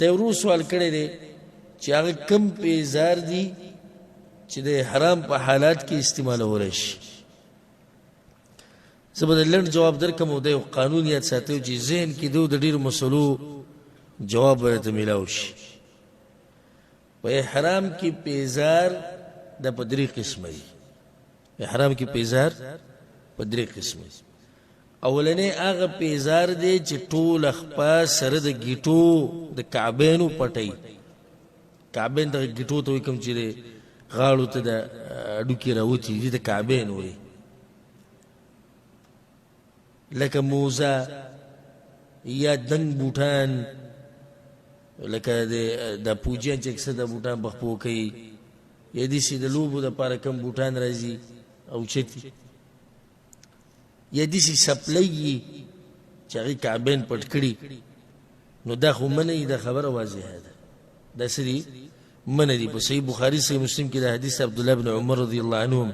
د ورو سوال کړی دی چې هغه کم پیزار دي چې د حرام په حالات کې استعمالولی شي. زه به د لنډ جواب درکړم او د یو قانون یاد ساتئ چې ذهن کې د ډېرو مسلو جواب به درته میلاو شي. په احرام کې پیزار د په درې قسمه دي. احرام کې پیزار په درې قسمه دي. اولنی هغه پیزار دی چې ټول خپه سره د ګیټو د کعبینو پټوي. کعبین دغه ګیټو ته وایي کوم چې د غاړو ته د هډوکي راوتي دي د کعبین وایي، لکه موزه یا دنګ بوټان، لکه د پوجیان چې اکثر د بوټان په خپو کوي، یا داسې د لوبو دپاره کم بوټان راځي اوچتي، یا داسې سپلی یي چې هغې کعبین پټ کړي، نو دا خو منه یي، دا خبره واضحه ده. دا څه دي؟ منه دي. په صحیح بخاري صحیح مسلم کې د حدیث عبدالله بن عمر رضی الله عنهم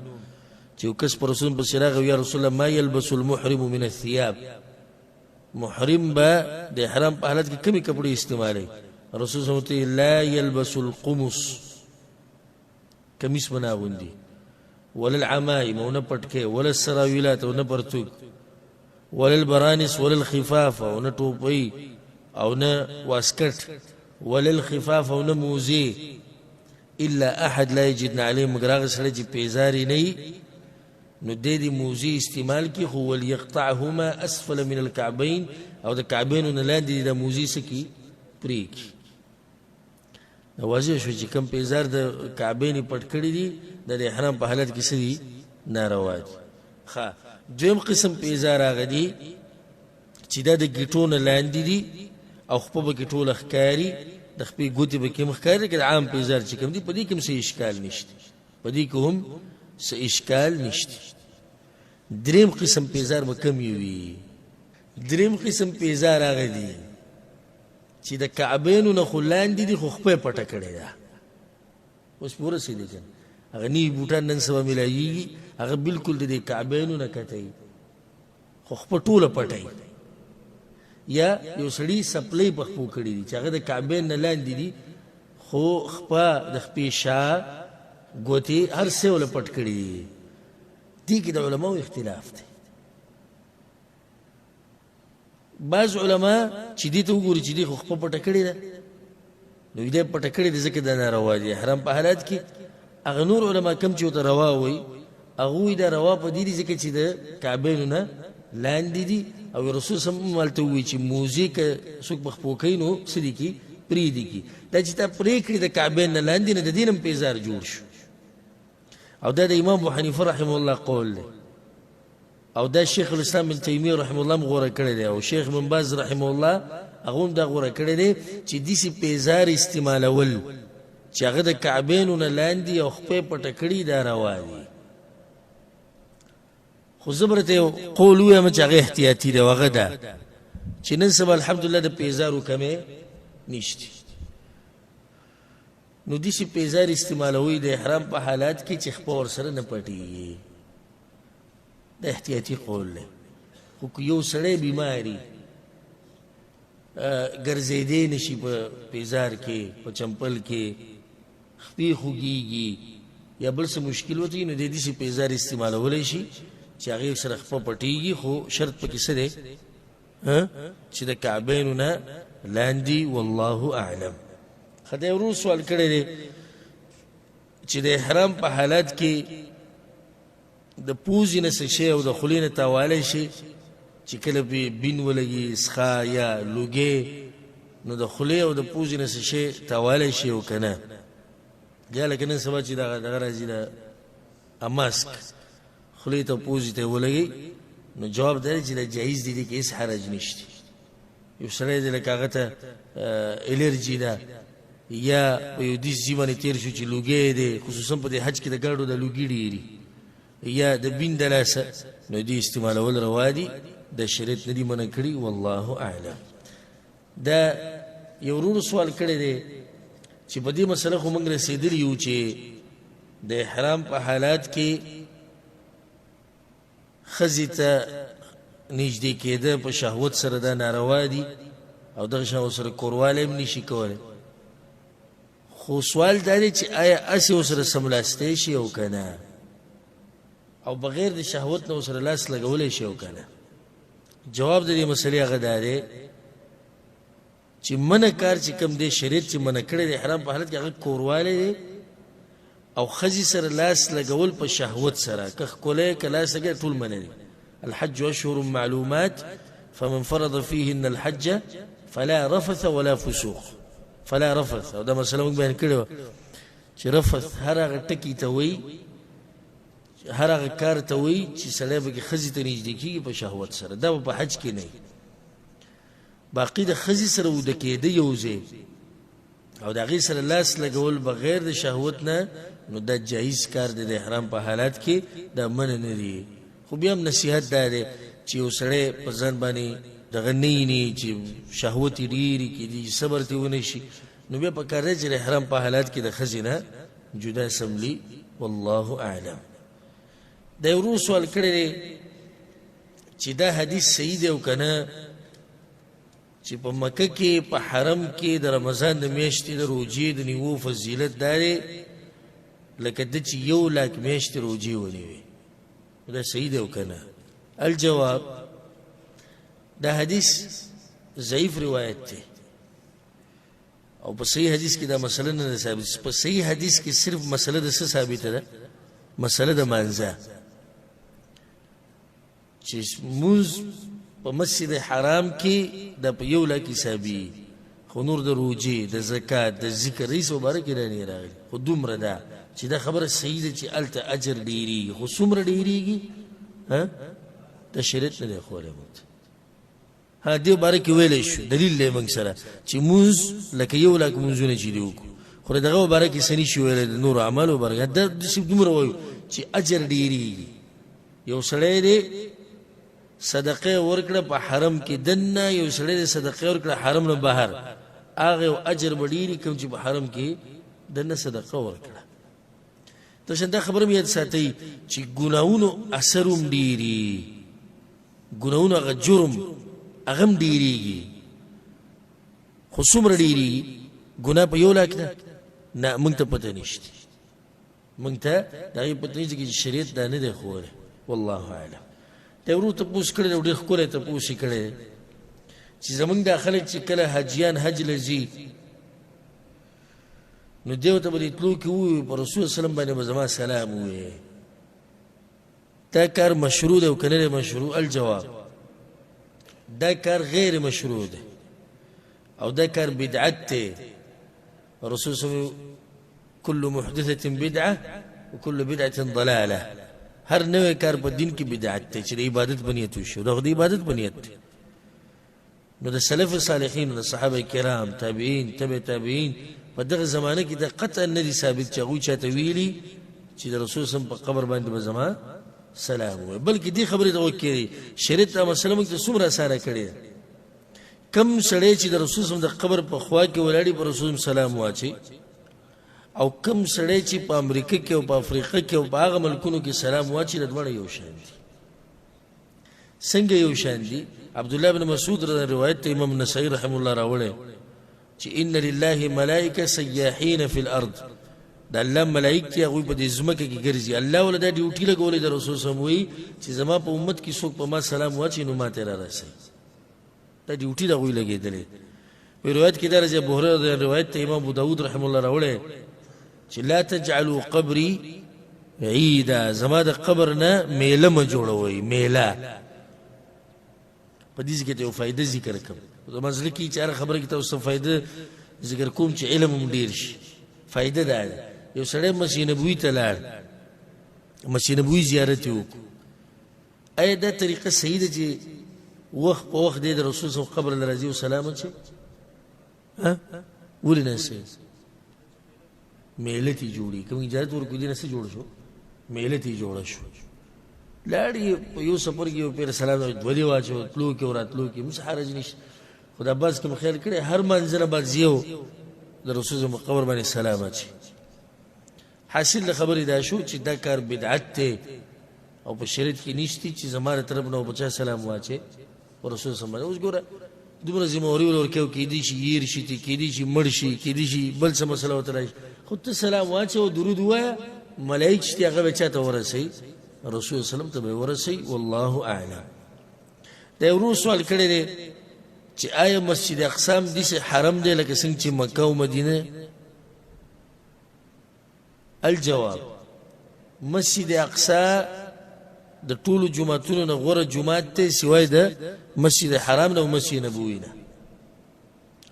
چې یو کس په رسول پسې راغی، یا رسول الله ما یلبس المحرم من الثياب، محرم به د احرام په حالت کې کمی کپړې استعمالوي. رسول صلی الله علیه وسلم لا یلبس القمص، کمیس به نه اغوندي، ولا العمائم او نه پټکې، ولا السراویلات او نه پرتوګ، ولا البرانس ولا الخفاف او نه ټوپۍ او نه واسکټ، ولا الخفاف او نه موزې، الا احد لا یجدن علیه، مگر هغه سړی چې پیزاري نه وي نو دی د موزې استعمال کړي، خو وليقطعهما اسفل من الكعبین، او د کعبینو نه لاندې د موزې څه کړي؟ پرېږدي. واضح شو چې کوم پیزار د کعبین پټ کړي دي د احرام په حالت کې څه دي؟ ناروا دي. ښه، دویم قسم پیزار هغه دي چې دا د ګیټو نه لاندې دي او خپه به کې ټوله ښکاري، د خپې ګوتې به کې هم ښکاري، که د عام پیزار چې کوم دي په دې کې هم څه اشکال نشته، په دې کې هم څه اشکال نشته. دریم قسم پیزار به کم وي. دریم قسم پیزار هغه دي چې د کعبینو نه خو لاندې دي خو خپه یې پټه کړې ده. اوس پوه رسېدې که نه؟ هغه نوي بوټان نن سبا میلاویږي، هغه بلکل د دې کعبینو نه کتوي خو خپه ټوله پټوي. یا یو سړي سپلی په خپو کړي دي چې هغه د کعبین نه لاندې دي خو خپه د خپې شا ګوتې هر څه وله پټ کړي دي. دې کې د علماو اختلاف دی. بعض علما چې دې ته وګوري چې دې خو خپه پټه کړې ده نو دې پټه کړې ده ځکه دا ناروا دي احرام په حالات کې. هغه نور علما کم چې ورته روا وایي هغوی دا روا په دې دي ځکه چې د کعبینو نه لاندې دي، او رسول صلی الله علیه وسلم هلته ووایي چې موزې که څوک په خپو کوي نو څه دي کړي؟ پرېږدي کړي. دا چې تا پرې کړي د کعبین نه لاندې نه د دې نه هم پیزار جوړ شو. او دا د امام ابو حنیفه رحمه الله قول دی، او دا شیخ الاسلام ابن تیمیه رحمه الله هم غوره کړی دی، او شیخ ابن باز رحمه الله هغه هم دا غوره کړی دی چې داسې پیزار استعمالول چې هغه د کعبینو نه لاندې او خپې پټه کړي دا روا دي. خو زه به درته یو قول ووایم چې هغه احتیاطي دی، او هغه ده چې نن سبا الحمدلله د پیزارو کمې نشته. نو داسې پیزار استعمالوي د احرام په حالات کې چې خپه ورسره نه پټېږي. دا احتیاطي قول دی. خو که یو سړی بیماري ګرځېدی نشي په پیزار کې، په چمپل کې، خپې خوږېږي یا بل څه مشکل وته نو د داسې پیزار استعمالولی شي چې هغې سره خپه پټېږي، خو شرط پکې څه دی؟ چې د کعبینو نه لاندې. والله اعلم. خدای ورو سوال کړی دی چې د احرام په حالات کې د پوزې نه څه شی او د خولې نه تاوالی شي چې کله پې بین ولګي، سخا یا لوګې، نو د خولې او د پوزې نه څه شی تاوالی شي او که نه. یا لکه نن سبا چې دغه راځي د ماسک خولې ته پوزې ته ولګي، نو جواب دا دی چې دا جایز دی، دې کې هېڅ حرج نشته. یو سړی دی لکه هغه ته الرجي ده یا په یو دېس ځي باندې تېر شو چې لوګی دی، خصوصا په دې حج کې د ګاډو د لوګي ډېري، یا د بین د لاسه، نو دې استعمالول روا دي، د شریعت نه دي منع کړي. والله اعلم. دا یو ورور سوال کړی دی چې په دې مسله خو موږ رسېدلي یو چې د احرام په حالات کې ښځې ته نږدې کېده په شهوت سره دا ناروا دي، او دغه شان سره کورواله هم نشي کولای. خو سوال دا دی چې آیا اسې ورسره سملاستی شي او که نه، او بغیر د شهوت نه ورسره لاس لګولی شي او که نه؟ جواب د دې مسلې هغه دا دی چې منع کار چې کوم دی شریعت چې منع کړی د احرام په حالت کې هغه کوروالی دی او ښځې سره لاس لګول په شهوت سره، که ښکلی که لاس لګوي ټول منع دی. الحج اشهر معلومات فمن فرض فيهن الحج فلا رفث ولا فسوق. فلا رفث، او دا مسله موږ بیان کړې وه چې رفث هر هغه ټکي ته وایي، هر هغه کار ته وایي چې سړی پکې ښځې ته نږدې کېږي په شهوت سره، دا به په حج کې نه وي. باقي د ښځې سره وده کېده یو ځای او د هغې سره لاس لګول بغیر د شهوت نه، نو دا جایز کار دی د احرام په حالات کې، دا منع نه دی. خو بیا هم نصیحت دا دی چې یو سړی په ځان باندې دغه نه ویني چې شهوت یې ډېرې کېدي، صبر ترې ونه شي، نو بیا پکار دی چې د احرام په حالات کې د ښځې نه جدا سملي. والله اعلم. دا یو ورو سوال کړی دی چې دا حدیث صحیح دی او که نه، چې په مکه کې په حرم کې د رمضان د میاشتې د روجې د نیوو فضیلت دا دی لکه ده چې 1,00,000 میاشتې روجې ونیوي. دا صحیح دی او که نه؟ الجواب، دا حدیث ضعیف روایت دی او په صحیح حدیث کې دا مسله نه ده ثابت. په صحیح حدیث کې صرف مسله د څه ثابته ده؟ مسله د مانځه، چې مونځ په مسجد حرام کې د په 1,00,000 حسابي، خو نور د روجې د زکات د ذکر رئیس مبارک نه نه راغلی. خو دومره ده چې دا خبره صحیح ده چې هلته اجر ډېرېږي، خو څومره ډېرېږي د شریعت نه دی ښوولی موږ ته. دې باره کې ویلی شو، دلیل دی موږ سره چې مونځ لکه 1,00,000 مونځونه چې دي وکړو، خو د دغه باره کې څه نشي ویلی د نورو اعمالو باره کې. دا داسې دومره وایو چې اجر ډېرېږي. یو سړی دی صدقه ورکړه په حرم کې دننه، یو سړی دی صدقه ورکړه حرم نه بهر، هغه یو اجر به ډېري کوم چې په حرم کې دننه صدقه ورکړه. تاسو دا خبره مې یاد ساتئ چې ګناهونو اثر هم ډېري، ګناهونو هغه جرم هغه هم ډېرېږي. خو څومره ډېرېږي؟ ګناه په 1,00,000 ده؟ نه، موږ ته پته نشته، موږ ته د هغې پته نشته چې شریعت دا نه دی ښوولی. والله اعلم. دا ورو تپوس کړی دی، ډېر ښکلی تپوس یې کړی دی چې زموږ دا خلک چې کله حاجیان حج له ځي، نو دیو ته به دې تلو کې ووایي په رسول وسلم باندې به زما سلام ووایې. دا کار مشروع دی او که نه دی مشروع؟ الجواب، دا کار غیر مشروع دی او دا کار بدعت دی. رسول صلی الله علیه وسلم کل محدثة بدعه وکل بدعة ضلاله، هر نوې کار په دین کې بدعت دی چې د عبادت په نیت وشي، دا خو د عبادت په نیت دی. نو د سلف صالحین، د صحابه کرام، تابعین، تبع تابعین په دغه زمانه کې د قطعا نه دي ثابت چې هغوی چاته ویلي چې د رسول صلی الله علیه وسلم په قبر باندې به زما سلام ووایي، بلکې دې خبرې ته وکړي شریعت دا مسله موږ ته څومره اسانه کړې ده. کم سړی چې د رسول صلی الله علیه وسلم د قبر په خوا کې ولاړي په رسول سلام واچي، او کم سړی چې په امریکا کې او په افریقا کې او په هغه ملکونو کې سلام واچي، د دواړه یو شان دي. څنګه یو شان دي؟ عبدالله بن مسعود روایت ته امام نسائی رحم الله راوړی چې ان لله ملائکه سیاحین فی الارض، د الله ملائک چې هغوی په دې ځمکه کې ګرځي، الله ولا دا ډیوټي لګولی د رسول صلی الله علیه وسلم وایي چې زما په امت کې څوک په ما سلام واچي نو ما ته را رسوي، دا ډیوټي د هغوی لګېدلی. په روایت کې دا راځي، ابو هریره روایت ته امام ابو داود رحم الله راوړی چې لا تجعلوا قبري عیدا، زما د قبر نه میله مه جوړوئ، میله. په دې کې ته یو فایده ذکر کوم، زما زړه کې چې هره خبره کې تاسو فایده ذکر کوم چې علم هم ډېر شي. فایده دا ده، یو سړی مسجد نبوي ته لاړ، مسجد نبوي زیارت یې وکړو، آیا دا طریقه صحیح ده چې وخت په وخت دی د رسول صلی الله علیه وسلم قبر له راځي او سلام اچوي؟ ولې نه صحیح؟ میله تې جوړي، کوم اجازت ورکړي دې نه څه جوړ شو؟ میله تې جوړه شو. لاړې په یو سفر کې یو پیر سلام ولې واچو، تلو کې او راتلو کې مس حرج نشته. خدا باز کوم خیال کړی هر منځ نه باز یو د رسول الله قبر باندې سلام اچي. حاصل د خبرې دا شو چې دا کار بدعت دی او په شریعت کې نشتی چې زماره طرف نه بچا سلام واچي او رسول الله. اوس ګوره دومره ذمہواري ول ورکوي کېدی شي ير شي کېدی شي مړ شي کېدی شي بل څه مسله ورته راشي خو ته سلام واچوه درود ووایه ملایک چې هغه به چاته ورسوي رسول سلم ته به ورسوي والله اعلم. دا یو ورور سوال کړی دی چې آیا مسجد اقصی هم داسې حرم دی لکه څنګه چې مکه او مدینه؟ الجواب مسجد اقصی د ټولو جمعتونو نه غوره جمعات دی سوای د مسجد حرام نه او مسجد نبوي نه.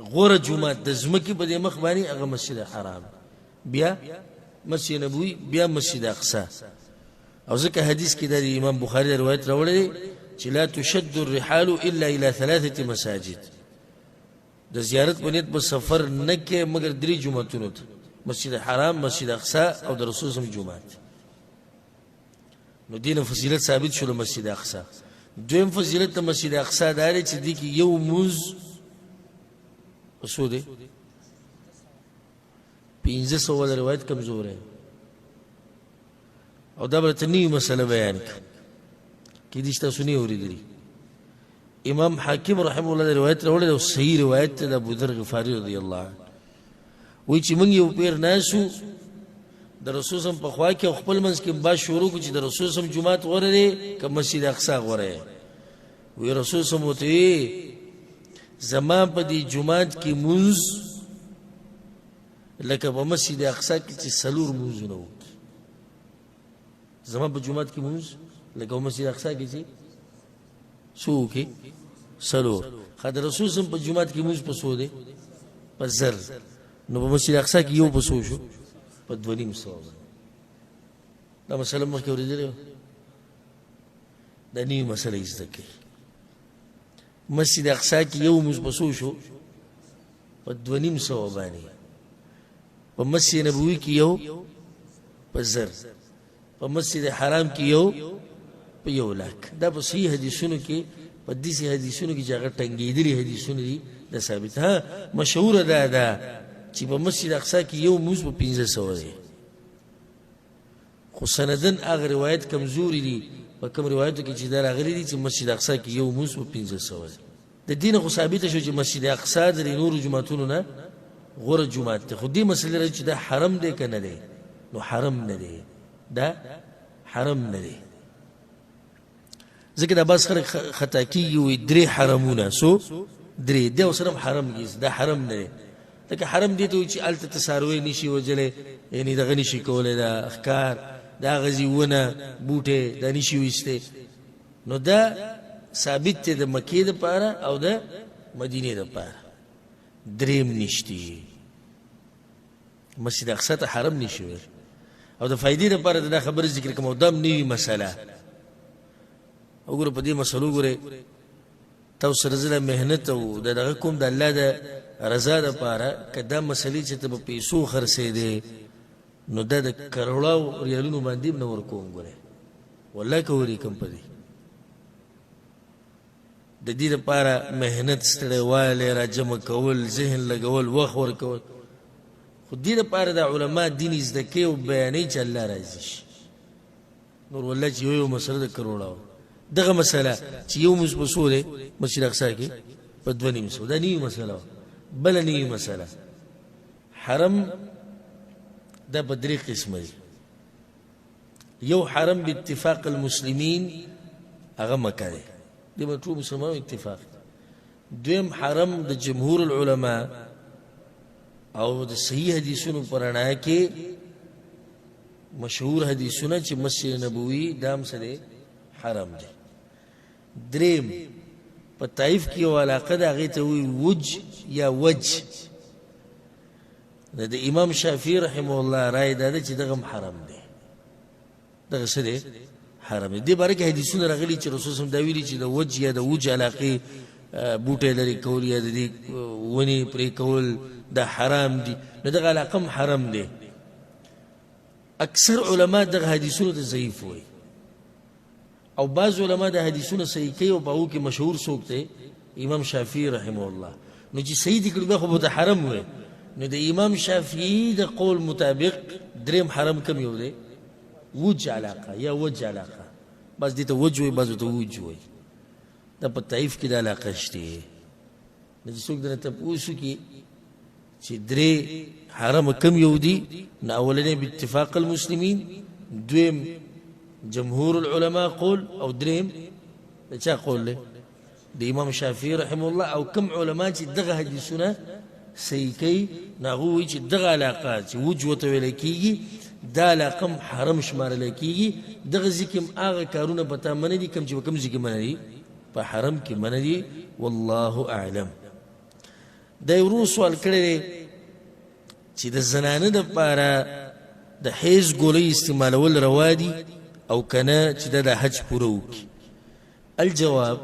غوره جمعات د ځمکې په دې مخ باندې هغه مسجد حرام، بیا مسجد نبوي، بیا مسجد اقصی. او ځکه حدیث کې د امام بخاري روایت راوړی دی چې لا تشد الرحال الا الى 3 مساجد، د زیارت په نیت په سفر نه کې مگر 3 جمعتونو ته، مسجد حرام، مسجد اقصی او د رسول الله جمعات. نو دین فضیلت ثابت شول مسجد اقصی. دویم فضیلت د مسجد اقصی دا دی چې دی کې یو موز وسو دی 1500 ول روایت کمزور ہے او دا برته نوی مسله بیان کې دي تاسو نه اوریدلی. امام حاکم رحمه الله روایت راوړل او صحیح روایت د ابو ذر غفاری رضی الله عنه وی چې موږ یو پیر ناسو د رسول سم په خوا کې خپل منځ کې با شروع کو چې د رسول سم جمعات غوړه دي که مسجد اقصی غوړه وی رسول سم وته زما په دې جمعات کې منځ لکه په مسجد اقصی کې چې سلور منځونه وو. زما په جمعات کې منځ لکه په مسجد اقصی کې چې سو کې سلور. خدای رسول سم په جمعات کې منځ په سو دي په زر، نو په مسجد اقصی کې یو په سو شو په 2.5 دا مسله مخکې اورېدلې دا نوې مسله یې زده کړئ. مسجد اقصی کې یو موږ په څو شو په 2.5 باندې، په مسجد نبوي کې یو په زر، په مسجد حرام کې یو په 1,00,000. دا په صحیح حدیثونو کې په دې حدیثونو کې چې هغه ټنګېدلي حدیثونه دي دا ثابت. ها مشهوره ده چې په مسجد اقصی کې یو موز په 1500 دی، خو سندن هغه روایت کمزوري دي. په کوم روایتو کې چې دا راغلي دي چې مسجد اقصی کې یو موز په 1500 دی. د دین خو ثابت شو چې مسجد اقصی د نور جمعتونو نه غوره جمعات دی. خو دې مسله لري چې دا حرم دی که نه دی؟ نو حرم نه دی، دا حرم نه دی. ځکه دا بس خلک خطا کېږي وایي 3 حرمونه سو 3 دی او سره حرم کېږي، دا حرم نه دی. لکه حرم دې ته وایي چې هلته ته څاروی نشي وجلی، یعنې دغه نشي کولی، دا ښکار، دا غځي ونه بوټې دا نشي ویستی. نو دا ثابت دی د مکې دپاره او د مدینې دپاره. دریم نشتی، مسجد اقصی ته حرم نشي ویل. او د فائدې دپاره دا خبره ذکر کوم او دا هم نوي مسله. وګوره په دې مسلو ګورئ تاسو سره زه محنت او د دغه کوم د الله د رضا دپاره که دا مسلې چې ته په پیسو خرڅېدې نو دا د کروڑاو ریالونو باندې هم نه ورکوم. ګورئ والله که ولیکم په دې د دې دپاره محنت ستړیوالی را جمع کول، ذهن لګول، وخت ورکول. خو دې دپاره د علما دین زده کوي او بیانوي چې الله راضي شي. نور والله چې یو مسله د کروڑاو دغه مسله چې یو موږ په څو دی مسجد اقصی کې په 2.5 دا نوې مسله. بله نوې مسله حرم دا په 3 قسمه دی. یو حرم باتفاق المسلمین هغه مکه دی، دې به ټول مسلمانانو اتفاق. دویم حرم د جمهور العلماء او د صحیح حدیثونو په رڼا کې مشهور حدیثونه چې مسجد نبوي دا هم څه دی حرم دی. دریم په طائف کې یو علاقه ده هغې ته وایي وج یا وج. د امام شافعي رحمه الله رای دا ده چې دغه هم حرم دی، دغه څه دی حرم دی. دې باره کې حدیثونه راغلي چې رسول صلی الله علیه وسلم دا ویلي چې د وج یا د وج علاقې بوټی لرې کول یا د دې ونې پرې کول دا حرام دي. نو دغه علاقه هم حرم دی. اکثر علما دغه حدیثونو ته ضعیف وایي او بعض علما د حدیثونو صحیح کوي او په هغو کې مشهور څوک دی امام شافعي رحمه الله. نو چې صحیح دي کړي بیا خو به د حرم وایي. نو د امام شافعي د قول مطابق دریم حرم کم یو دی وج علاقه یا وج علاقه. بعض دې ته وج وایي، بعض ته وج وایي. دا په طائف کې د علاقه شته نو چې څوک درنه تپوس وکړي چې درې حرم کم یو دي، نو اولنی باتفاق المسلمین، دویم جمهور العلماء قول، او دریم د چا قول دی؟ د امام شافعي رحمه الله. او کم علما چې دغه حدیثونه صحیح کوي، نو هغه وایي چې دغه علاقه چې وج ورته ویلی کېږي، دا علاقه هم حرم شمارلی کېږي. دغه ځای کې هم هغه کارونه په تا منع دي کوم چې په کوم ځای کې منع دي؟ په حرم کې منع دي. والله اعلم. دا یو ورو سوال کړی دی چې د زنانه دپاره د حیض ګولۍ استعمالول روا دي او که نه چې دا د حج پوره وکړي؟ الجواب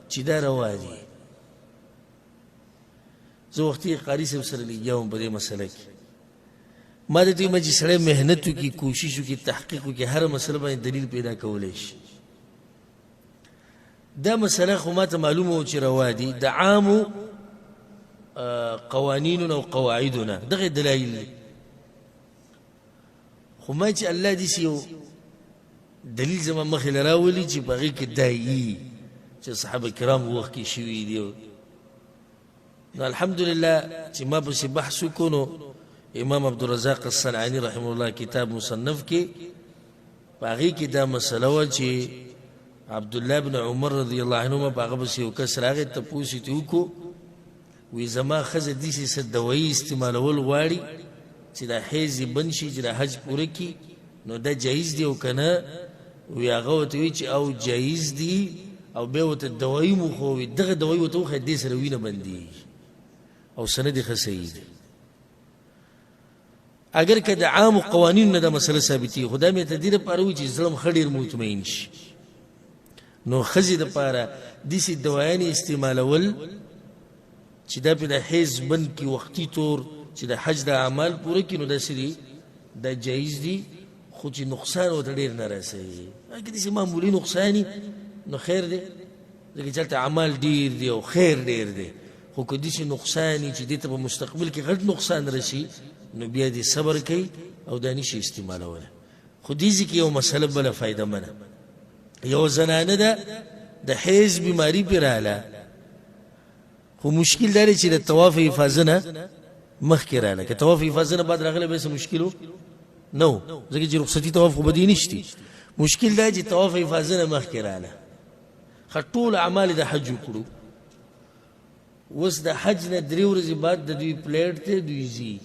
چې دا روا دي. زه وختي قاري صاحب سره لګیا وم په دې مسله کې، ما ته دوی چې سړی محنت وکړي، کوشش وکړي، تحقیق وکړي، هره مسله باندې دلیل پیدا کولی شي. دا مسله خو ما ته معلومه و چې روا دي، د عامو قوانیننا او قواعدنا دغه دلایل دي. خو ما چې الله داسې یو دلیل زما مخې له راولي چې په هغې کې دا یي چې صحابه کرام وخت کې شوي دي. نو الحمدلله چې ما پسې بحث وکړو، نو امام عبدالرزاق الصنعاني رحمه الله کتاب مصنف کې په هغې کې دا مسله وه چې عبدالله بن عمر رضی الله عنهما په هغه پسې یو کس راغی، تپوس یې وکړو، وی زما ښځه داسې څه دوایي استعمالول غواړي چې دا حیض یې بند شي، چې دا حج پوره کړي، نو دا جایز دی او که نه؟ وی هغه ورته وایي چې او جایز دي، او بیا ورته دوایي مو وښووي، دغه دوایي ورته وښیه دې سره وینه بندېږي او سند یې ښه صحیح دی. اگر که د عامو قوانینو نه دا مسله ثابتېږي، خو دا مې ته دې دپاره وایي چې زړه م ښه ډېر مطمئن شي. نو ښځې دپاره داسې دوایانې استعمالول چې دا پې د حیض بند کړي وختي طور، چې د حج د اعمال پوره کړي، نو داسې دي، دا جایز دي، خو چې نقصان ورته ډېر نه رسوي. اګر داسې معمولي نقصان وي نو خیر دی، ځکه چې هلته اعمال ډېر دي او خیر ډېر دی. خو که داسې نقصان وي چې دې ته په مستقبل کې غټ نقصان رسي، نو بیا دې صبر کوي او دا نشي استعمالولی. خو دې ځای کې یو مسله بله فایده منه. یو زنانه ده د حیض بیماري پې راغله، خو مشکل دا دی چې د طواف حفاظه نه مخکې راغله. که طواف حفاظه نه بعد راغله بیا څه مشکل و نه و، ځکه چې رخصتي طواف خو به دې نشتي. مشکل دا چې طواف حفاظه نه مخکې راغله. ښه ټول اعمال د حج وکړو، اوس د حج نه 3 ورځې بعد د دوی پلیټ ته دوی ځي،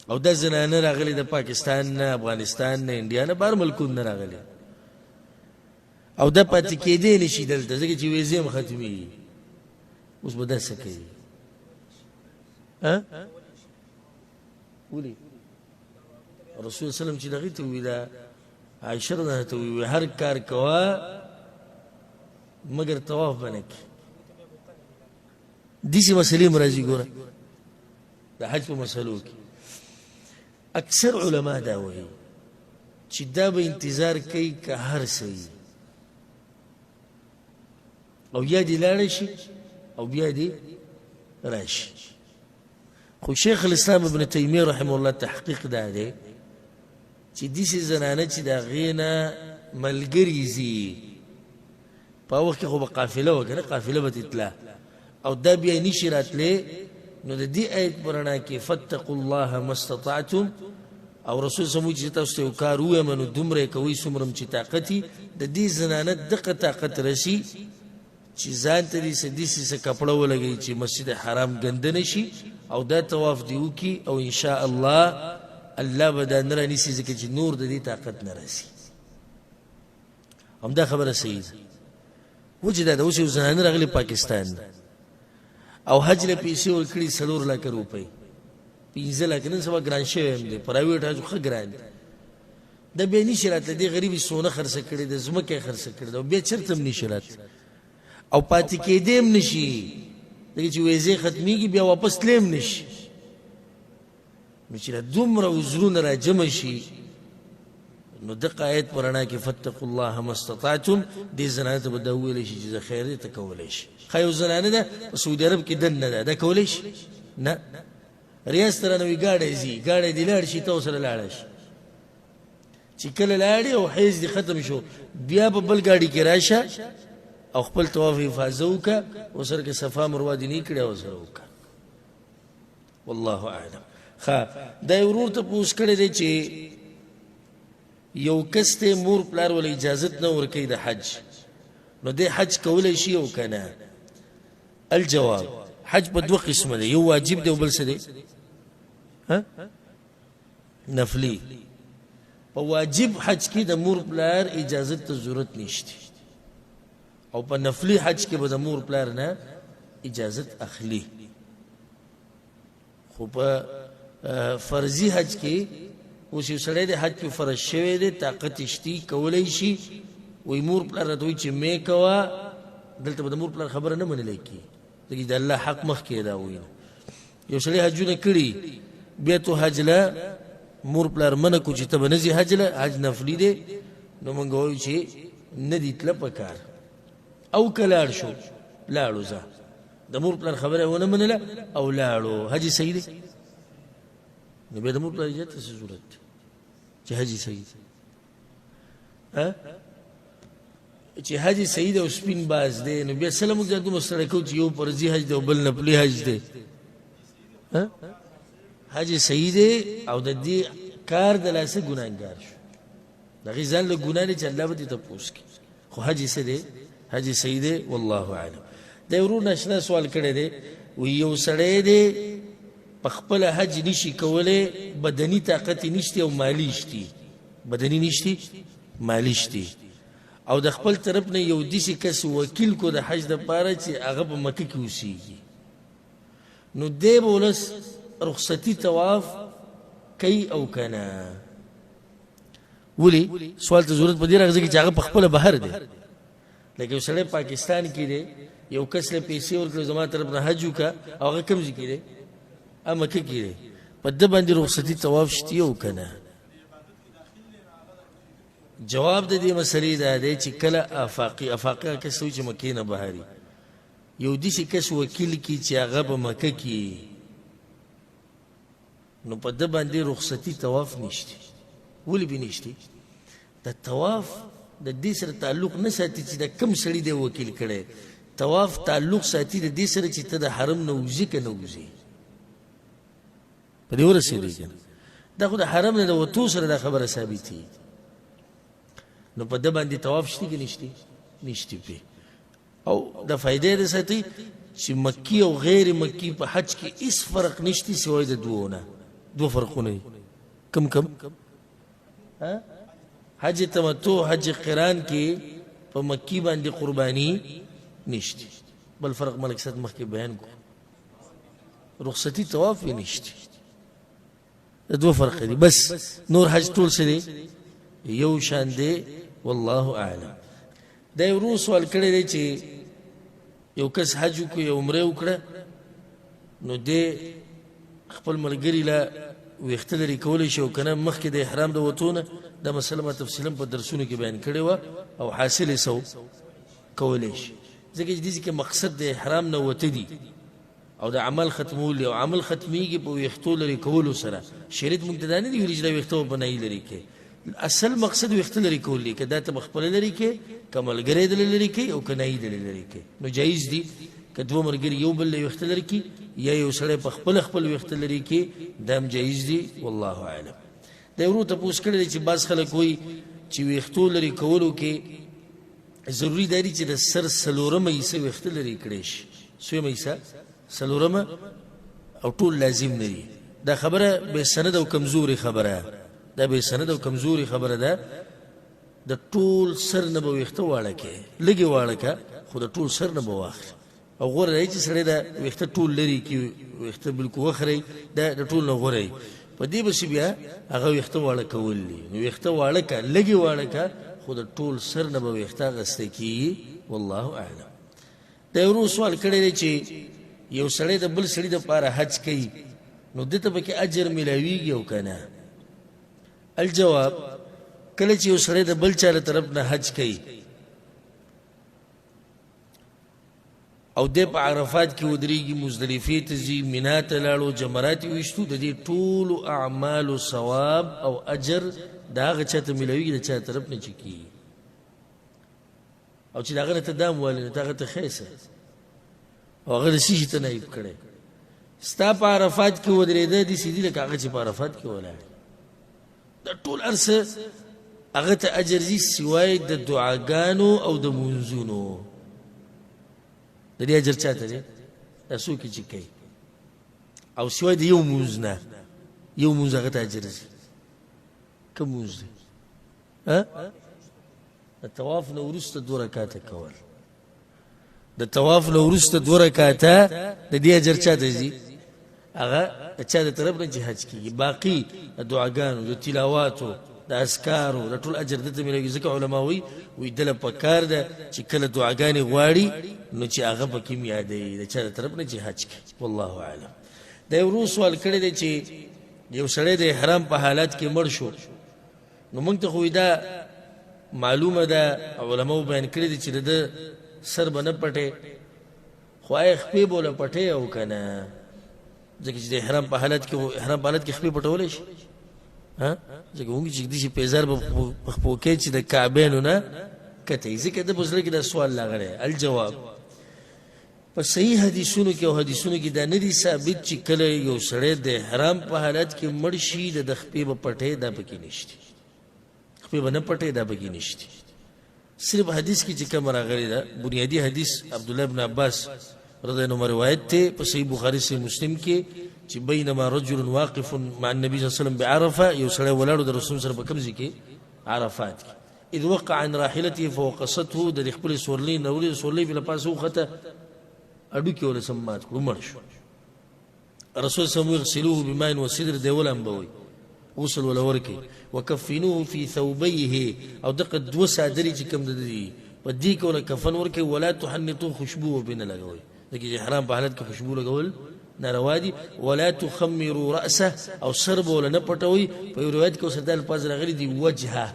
او دا زنانه راغلې د پاکستان نه، افغانستان نه، انډیا نه، بهر ملکونو نه راغلې، او دا پاتې کېدی نه شي دلته ځکه چې ویزې هم ختمېږي. اوس به دا څه کوي؟ ولې رسول صلی الله علیه وسلم چې دغې ته ووایي، دا عایشه رضی الله ته ووایي هر کار کوه مګر طواف به نه کړي. داسې مسلې هم راځي ګوره د حج په مسلو کې. اکثر علما دا وایي چې دا به انتظار کوي که هر څه وي، او یا دې لاړه شي او بیا دې راشي. خو شیخ الاسلام ابن تیمیه رحمه الله تحقیق دا دی چې داسې زنانه چې د هغې نه ملګري ځي، په وخت کې خو به قافله وه که نه، قافله به تتله، او دا بیا نشي راتلی، نو د دې آیت په رڼا کې فاتقوا الله ما استطعتم، او رسول صلی الله علیه وسلم چې تاسو ته یو کار ووایم نو دومره یې کوئ څومره چې طاقت وي. د دې زنانه دغه طاقت رسي چې ځان ته دې داسې څه کپړه ولګوي چې مسجد حرام ګنده نه شي، او دا طواف دې وکړي، او انشاء الله الله به دا نه رانیسي ځکه چې نور د دې طاقت نه رسي. همدا خبره صحیح ده. وجه دا ده اوس یو زنانه راغلې پاکستان ده او حج له پیسې ورکړي 4 لکه روپۍ، 15 لکه، نن سبا ګران شوی هم دی، پرایویټ حج ښه ګران دی. دا بیا نشي راتلی، دې غریبي سونه خرڅه کړې ده، ځمکه یې خرڅه کړې ده، او بیا چېرته هم نشي راتلی، او پاتې کېدی هم نشي، ځکه چې ویزې ختمېږي بیا واپس تللی هم نشي. نو چې دومره عذرونه را جمع شي، نو دغه آیت په رڼا کې فاتقوا الله ما استطعتم، دې زنانه ته به دا وویلی شي چې زه خیر دی ته کولی شي. ښه یو زنانه ده په سعودي عرب کې دننه ده، دا کولی شي؟ نه. ریاض ته رانه وي ګاډی ځي، ګاډی دې لاړ شي، ته ورسره لاړه شي. چې کله لاړې او حیض دې ختم شو، بیا په بل ګاډي کې راشه او خپل طواف حفاظه وکړه او سره کې صفا مروه دې نه کړې او سره وکړه والله اعلم. دا یو ورور ته پوښتنه کړې ده چې یو کس ته مور پلار ول اجازه نه ورکړي د حج، نو د حج کولای شي او کنه؟ الجواب حج په دوه قسمه دی، یو واجب دی او بل څه دی؟ نفلی. په واجب حج کې د مور پلار اجازه ته ضرورت نشته، او په نفلی حج کې به د مور پلار نه اجازه اخلي. خو په فرضي حج کې اوس یو سړی د حج په فرض شوی دی، طاقت شتی کولای شي، وی مور پلار راته وایي چې مې کوه، دلته به د مور پلار خبره نه منلی کېږي، ځکه د الله حق مخکې دا وایي. یو سړی حجونه کړي بیا تو حج له مور پلار منع کو چې ته به نه ځې حج له، حج نفلي دی، نو موږ وایو چې نه دي تله په کار. او که لاړ شو لاړو ځه، د مور پلار خبره ونه منله او لاړو، حج صحیح دی؟ نو بیا د مور پلار اجازه ته څه ضرورت دی چې حج صحیح دی؟ چې حج صحیح دی او سپین باز دی، نو بیا سره موږ دومره ستړی کوو چې یو فرضي حج دی او بل نفلي حج دی. حج صحیح دی او د دې کار د لاسه ګناهګار شو، د هغې ځان له ګناه دی چې الله به دې تپوس کړي، خو حج څه دی؟ حج صحیح دی والله اعلم. د یو ورور ناشنا سوال کړی دی، وی یو سړی دی په خپله حج نشي کولی، بدني طاقت یې نشتی او مالی شتی، بدني نشتی مالی شتی، او د خپل طرف نه یو داسې کس وکیل کو د حج دپاره چې هغه په مکه کې اوسېږي، نو دی به ولس رخصتي طواف کوي او که نه؟ ولې سوال ته ضرورت په دې راغځي چې هغه په خپله بهر دی، لکه یو سړی پاکستان کې دی، یو کس له پیسې ورکړې زما طرف نه حج وکړه، او هغه کوم ځای کې دی؟ مکه کې دی، په ده باندې رخصتي طواف شتي او که نه؟ جواب د دې مسلې دا دی چې کله افاقي کس وي چې مکې نه بهر وي، یو داسې کس وکیل کي چې هغه په مکه کې، نو په ده باندې رخصتي طواف نشته. ولې به نشته؟ د طواف د دې سره تعلق نه ساتي چې د کوم سړي دی وکیل کړی، طواف تعلق ساتي د دې سره چې ته د حرم نه وځې که نه وځې. په دې ورسېدې که نه؟ دا خو د حرم نه د وتو سره دا خبره ثابتېږي، نو په ده باندې طواف شته که نشته؟ نشته پې. او د فایدې د ساتي چې مکی او غیر مکی په حج کې هېڅ فرق نشته سوای د دوو نه. دو فرقونه دي. کم حج تمتع حج قران کې په مکی باندې قرباني نشته، بل فرق ملک صد مخکې بیان کو، رخصتي طواف نشته. دو فرق دي بس، نور حج ټول څه دي یو شان دی والله اعلم. دا یو ورور سوال کړی دی چې یو کس حج وکړو یا عمره وکړه، نو دی خپل ملګري له ویښته لرې کولی شي او که نه مخکې د احرام د وتو نه، دا مسله ما تفصیلا په درسونو کې بیان کړې وه، او حاصل یې سو کولی شي، ځکه چې دې کې مقصد د احرام نه وته دي او د عمل ختمول دي، او عمل ختمیږي په ویښتو لرې کولو سره. شریعت موږ ته دا نه دي ویلي چې دا ویښته په نهي لرې کړې، اصل مقصد ویښته لرې کول دي، که دا ته به خپله لرې کړې، که ملګری دله لرې کړې، او که نهي دله لرې کړې، نو جایز دي که دوه ملګري یو بل له ویښته لرې کړي، یا یو سړی په خپل ویښته لرې کړي، دا هم جایز دي والله اعلم. دا ورور تپوس کړی دی چې بعض خلک وایي چې ویښتو لرې کولو کې ضروري دا دي چې د سر څلورمه حصه ویښته لرې کړی شي، څویمه حصه څلورمه، او ټول لازم نه دي. دا خبره بې سند او کمزوري خبره، دا بې سند او کمزوري خبره ده. د ټول سر نه به ویښته واړه کړې، لږې واړه کړه، خو د ټول سر نه به واخلي، او غوره دی چې سړی دا ویښته ټول لرې کړي، ویښته بلکل وخرئ، دا د ټول نه غوره وي. په دې پسې بیا هغه ویښته واړه کول دي، نو ویښته واړه کړه، لږې واړه کړه، خو د ټول سر نه به ویښته اخیستی کېږي والله اعلم. دا یو ورور سوال کړی دی چې یو سړی د بل سړي دپاره حج کوي، نو ده ته پکې اجر میلاویږي او که نه؟ الجواب کله چې یو سړی د بل چا له طرف نه حج کوي او دی په عرفات کې ودرېږي، مزدلفې ته ځي، منا ته لاړو، جمرات یې ویشتو، د دې ټولو اعمالو ثواب او اجر د هغه چا ته میلاویږي د چا طرف نه چې کېږي. او چې د هغه نه ته دام وویلې نو ته هغه ته خیسه او هغه د څه شي ته نایب کړی ستا په عرفات کې ودرېده داسې دي لکه هغه چې په عرفات کې ولاړ دا ټول هر څه هغه ته اجر ځي سوای د دعاګانو او د مونځونو د دې اجر چاته دی دا څوک چې کوي او سوای د یو مونځ نه یو مونځ هغه ته اجر ځي کوم مونځ دی د طواف نه وروسته 2 رکعاته کول د طواف نه وروسته 2 رکعاته د دې اجر چاته ځي هغه د چا د طرف نه چې حج کېږي باقي د دعاګانو د تلاواتو د اذکارو د ټول اجر دته ملګي ځکه علما وی دله پکار ده چې کله دعاګانې غواړي نو چې هغه پکې یادوي د چا د طرف نه چې حج کوي والله اعلم د یو ورو سوال کړی دی چې یو سړی د احرام په حالت کې مړ شو نو موږ ته خو دا معلومه ده علماو بیان کړي دي چې د سر به نه پټې خو یې خپې بوله پټې او که نه ځکه چې د احرام په حالت کې خپې پټولی شي ځکه مونږ چې داسې پیزار به په خپو کې چې د کعبینو نه کتئ ځکه ده په زړه کې دا سوال راغلی الجواب په صحیح حدیثونو کې او حدیثونو کې دا نه دي ثابت چې کله یو سړی د احرام په حالت کې مړ شي د خپې به پټې دا پکې نشته خپې به نه پټې دا پکې نشته صرف حدیث کې چې کوم راغلی ده بنیادی حدیث عبدالله بن عباس رضی الله عنه روایت ته په صحیح بخاری صحیح مسلم کې چې بینما رجل واقف مع النبي صلی الله علیه وسلم بعرفه یو سړی ولاړو د رسول سره په کوم ځای کې عرفات کې اذ وقع عن راحلته فوقصته د خپل سورلي نوري سورلي په پاسه وخته اډو کې ول سمات کړو مړ شو رسول صلی الله علیه وسلم غسلوه بماء وسدر دی ولم بوي وصل ولا ورکی وکفنوه فی ثوبیه او دغه 2 صادری چې کوم د دې په دې کې ولا کفن ورکی ولا تحنطوا خشبو وبین لګوي دغه احرام په حالت کې خوشبو لګول ناروا دي ولا تخمروا راسه او سرب ولا نه پټوي په روایت کې وسدل پاز راغلي دي وجهه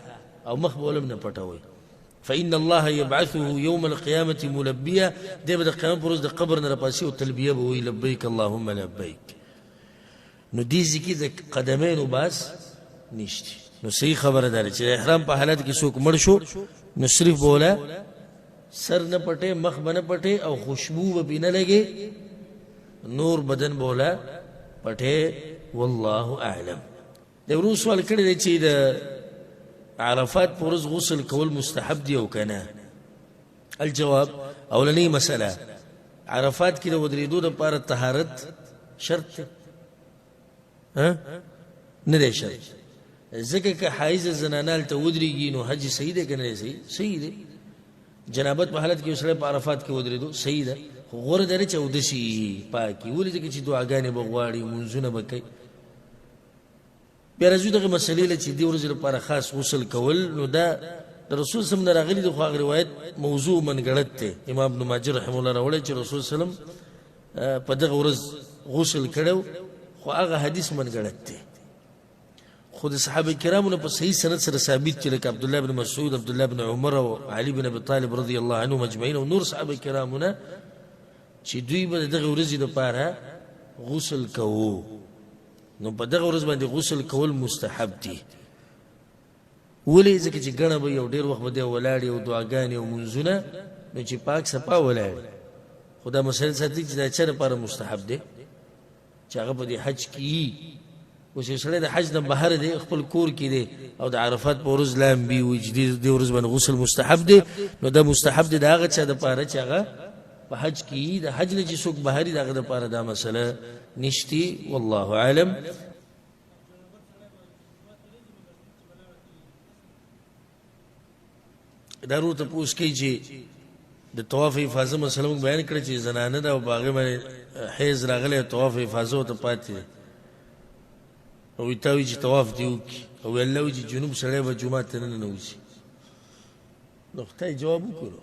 او مخ ولا نه پټوي فإن الله يبعثه يوم القيامة ملبيا دې د قیامت پر ورځ د قبر نه راپاسي او تلبیه به وي لبیک اللهم لبیک نو دې ځکه د قدمینو باس نشته نو صحیح خبره ده چې احرام په حالت کې څوک مړ شو نو صرف بولا سر نه پټه مخ نه پټه او خوشبو به نه لګي نور بدن بولا پټه والله اعلم د ورو سوال کړی دی چې د عرفات پر ورځ غسل کول مستحب دی او کنه الجواب اولنی مسأله عرفات کې د ودرېدو لپاره طهارت شرط نه دی شرط ځکه که حایض زنانه ته ودرېږي نو حج صحیح دی که نه دی صحیح دی جنابت په حالت کې سړی په عرفات کې ودرېدو صحیح ده خو غوره ده چې اودسي پاکي ولې ځکه چې دعاګانې به غواړي مونځونه به کوي بیا راځو دغه مسلې له چې دې ورځې لپاره خاص غسل کول نو دا د رسول صلی الله علیه وسلم نه راغلي د خو هغه روایت موضوع منګړت دی امام ابن ماجه رحمه الله راوړی چې رسول صلی الله علیه وسلم په دغه ورځ غسل کړو خو هغه حدیث منګړت دی خود صحابه کرامو په صحیح سند سره ثابت چې لکه عبد الله بن مسعود عبد الله بن عمر او علي بن ابي طالب رضی الله عنهم اجمعين او نور صحابه کرامو نه چې دوی به دغه ورځې لپاره غسل کوو نو په دغه ورځ باندې غسل کول مستحب دي ولې ځکه چې ګڼه به یو ډېر وخت به دی ولاړې او دعاګانې او منځونه نو چې پاک صفا ولاړ خو دا مسله ساتي چې دا چا لپاره مستحب دی چې هغه په دې حج کې اوس یو سړی د حج نه بهر دی خپل کور کې دی او د عرفات په ورځ لامبي وي چې دې ورځ باندې غسل مستحب دی نو دا مستحب دی د هغه چا دپاره چې هغه په حج کې د حج نه چې څوک بهري د هغه دپاره دا مسله نشتی والله عالم دارو ته پوښ کوي چې د طواف افاظه مسله موږ بیان کړه چې زنانه ده او په هغې باندې حیض راغلی طواف افاظه ورته پاتې دی او ورته وایي چې طواف دې وکړي او الله وایي چې جنوب سړی به جومات ته نه ننوځي نو ته یې جواب وکړو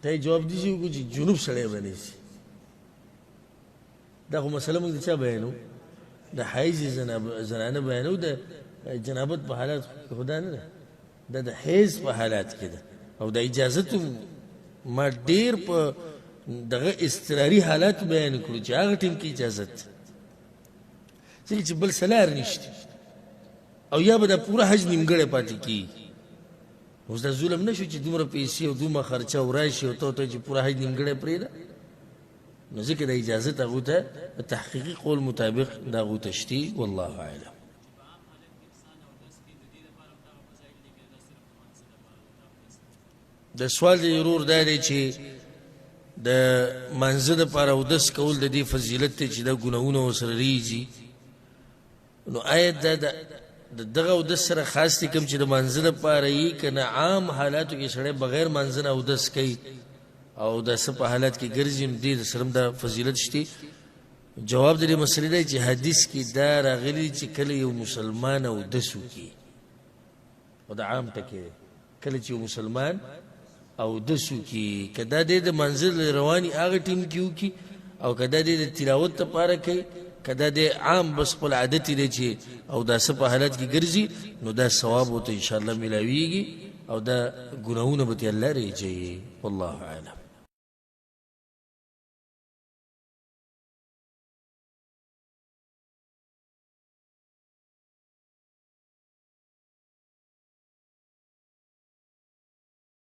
ته یې جواب داسې وکړو چې جنوب سړی به نه شي دا خو مسله موږ د چا بیانو د حیض زنانه بیانو د جنابت په حالات خدا نه ده دا د حیض په حالات کې ده او د اجازت ما ډېر په دغه اضطراري حالات بیان کړو چې هغه ټیم کې اجازت ځکه چې بل څه لار نشته او یا به دا پوره حج نیمګړی پاتې کېږي اوس دا ظلم نشو چې دومره پیسې او دومره خرچه او راشي او ته چې پوره حج نیمګړی پرېږده نو ځکه د اجازت هغو ته د تحقیقي قول مطابق د هغو ته شتي والله اعلم د سوال د ضرور دا دی چې د منځه دپاره اودس کول د دې فضیلت دی چې دا ګناهونه ورسره ریځي نو آیا دا د دغه اودس سره خاص دی کوم چې د منځه دپاره یي که نه عام حالاتو کې سړی بغیر منځه نه اودس کوي او داسې په حالات کې ګرځي نو دې سره هم دا فضیلت شته جواب د دې مسلې دی چې حدیث کې دا راغلي چې کله یو مسلمان اودس وکړي او د عام ټکی دی کله چې یو مسلمان اودس وکړي که دا دی د منزل رواني هغه ټیم کې وکړي او که دا دی د تلاوت دپاره کوي که دا دی عام بس خپل عادت دی چې اوداسه په حالت کې ګرځي نو دا ثواب ورته انشاءالله میلاویږي او دا ګناهونه به ترې الله ریجوي والله اعلم